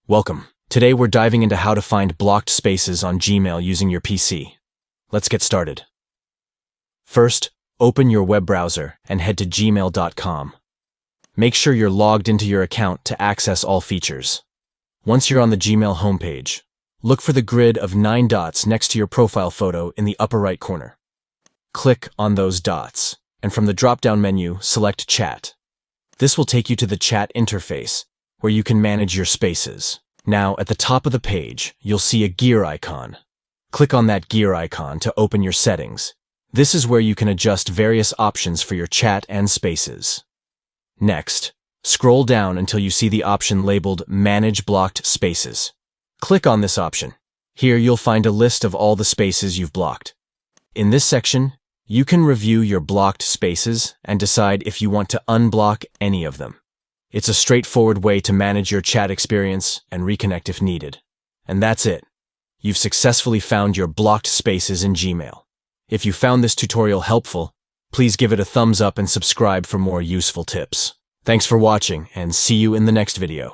Welcome. Today we're diving into how to find blocked spaces on Gmail using your PC. Let's get started. First, open your web browser and head to gmail.com. Make sure you're logged into your account to access all features. Once you're on the Gmail homepage, look for the grid of 9 dots next to your profile photo in the upper right corner. Click on those dots, and from the drop-down menu, select Chat. This will take you to the chat interface, where you can manage your spaces. Now, at the top of the page, you'll see a gear icon. Click on that gear icon to open your settings. This is where you can adjust various options for your chat and spaces. Next, scroll down until you see the option labeled Manage Blocked Spaces. Click on this option. Here you'll find a list of all the spaces you've blocked. In this section, you can review your blocked spaces and decide if you want to unblock any of them. It's a straightforward way to manage your chat experience and reconnect if needed. And that's it. You've successfully found your blocked spaces in Gmail. If you found this tutorial helpful, please give it a thumbs up and subscribe for more useful tips. Thanks for watching, and see you in the next video.